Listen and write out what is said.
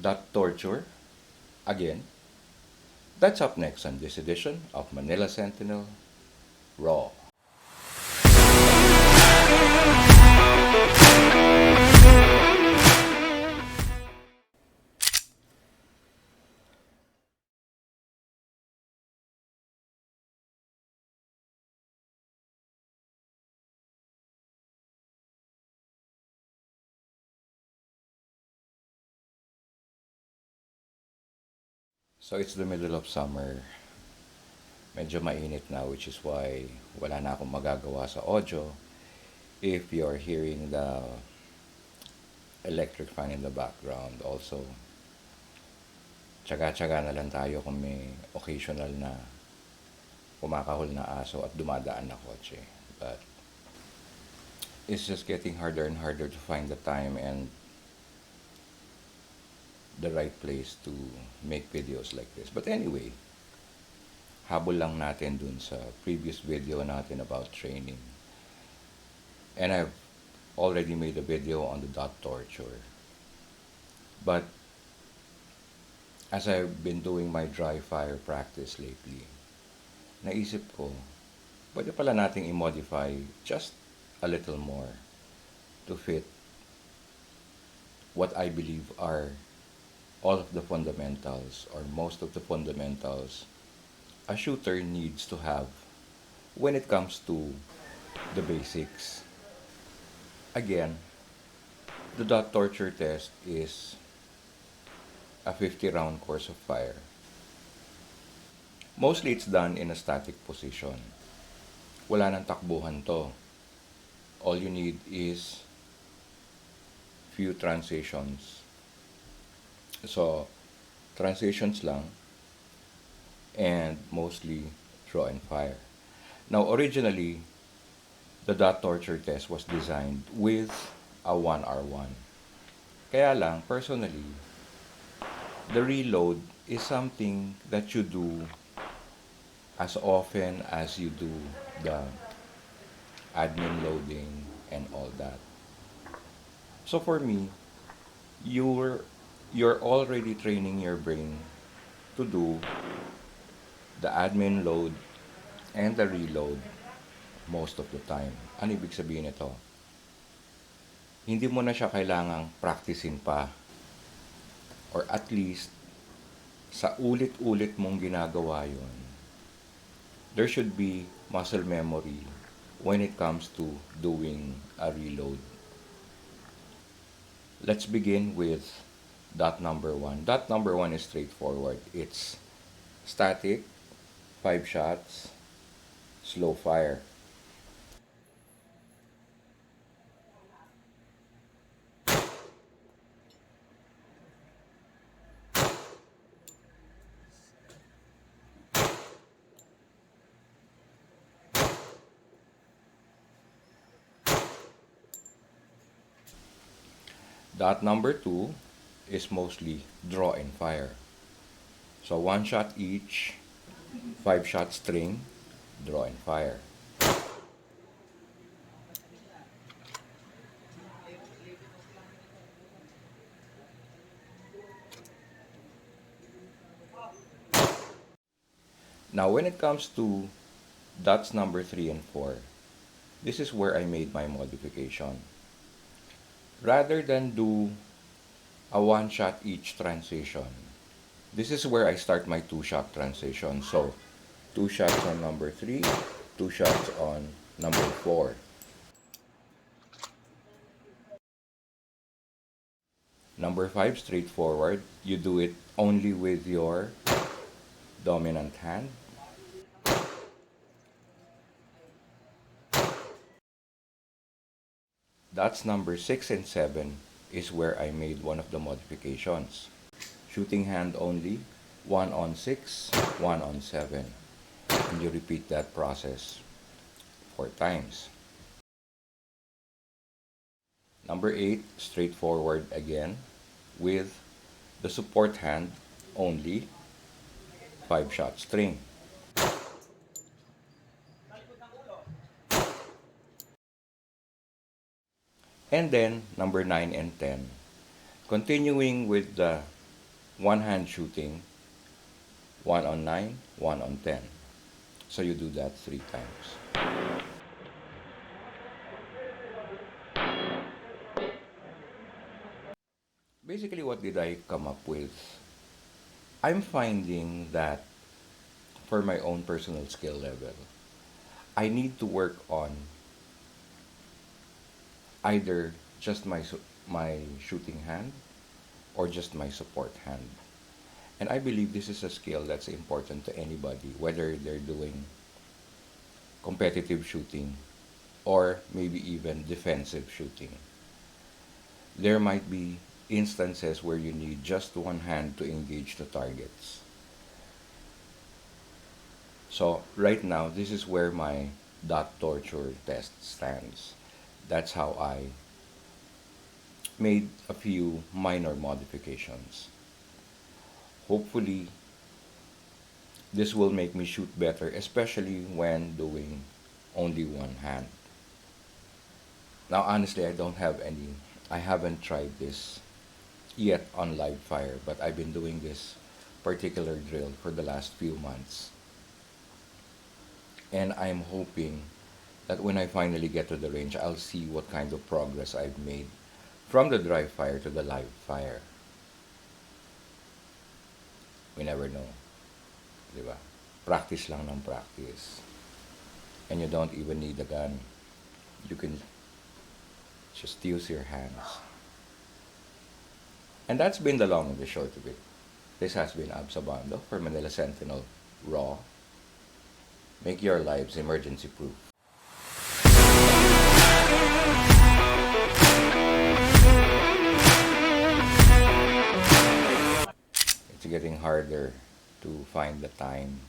That torture, again, that's up next on this edition of Manila Sentinel Raw. So it's the middle of summer. Medyo mainit na, which is why wala na akong magagawa sa audio. If you're hearing the electric fan in the background, also, tsaga-tsaga na lang tayo kung may occasional na kumakahol na aso at dumadaan na kotse. But it's just getting harder and harder to find the time and the right place to make videos like this. But anyway, habol lang natin dun sa previous video natin about training. And I've already made a video on the dot torture. But as I've been doing my dry fire practice lately, naisip ko, pwede pala nating i-modify just a little more to fit what I believe are all of the fundamentals or most of the fundamentals a shooter needs to have when it comes to the basics. Again, the dot torture test is a 50-round course of fire. Mostly it's done in a static position. Wala nang takbuhan to. All you need is few transitions. So, transitions lang and mostly draw and fire. Now, originally, the dot torture test was designed with a 1R1. Kaya lang, personally, the reload is something that you do as often as you do the admin loading and all that. So for me, you're already training your brain to do the admin load and the reload most of the time. Ano ibig sabihin nito? Hindi mo na siya kailangang practicein pa. Or at least, sa ulit-ulit mong ginagawa yun, there should be muscle memory when it comes to doing a reload. Let's begin with dot number 1. Dot number 1 is straightforward. It's static, 5 shots, slow fire. Dot number 2 is mostly draw and fire. So 1 shot each, 5 shot string, draw and fire. Now when it comes to dots number 3 and 4, this is where I made my modification. Rather than do a 1 shot each transition, this is where I start my 2 shot transition. So 2 shots on number 3, 2 shots on number 4. Number 5, straightforward. You do it only with your dominant hand. That's number 6 and 7 is where I made one of the modifications. Shooting hand only, 1 on 6, 1 on 7. And you repeat that process 4 times. Number 8, straightforward again with the support hand only, 5 shot string. And then number 9 and 10, continuing with the one hand shooting, 1 on 9, 1 on 10. So you do that 3 times. Basically, what did I come up with? I'm finding that for my own personal skill level, I need to work on either just my shooting hand or just my support hand. And I believe this is a skill that's important to anybody, whether they're doing competitive shooting or maybe even defensive shooting. There might be instances where you need just one hand to engage the targets. So right now, this is where my dot torture test stands. That's how I made a few minor modifications. Hopefully, this will make me shoot better, especially when doing only one hand. Now, honestly, I haven't tried this yet on live fire, but I've been doing this particular drill for the last few months. And I'm hoping that when I finally get to the range, I'll see what kind of progress I've made from the dry fire to the live fire. We never know, di ba? Practice lang ng practice. And you don't even need a gun. You can just use your hands. And that's been the long and the short of it. This has been Absabando for Manila Sentinel Raw. Make your lives emergency proof. It's getting harder to find the time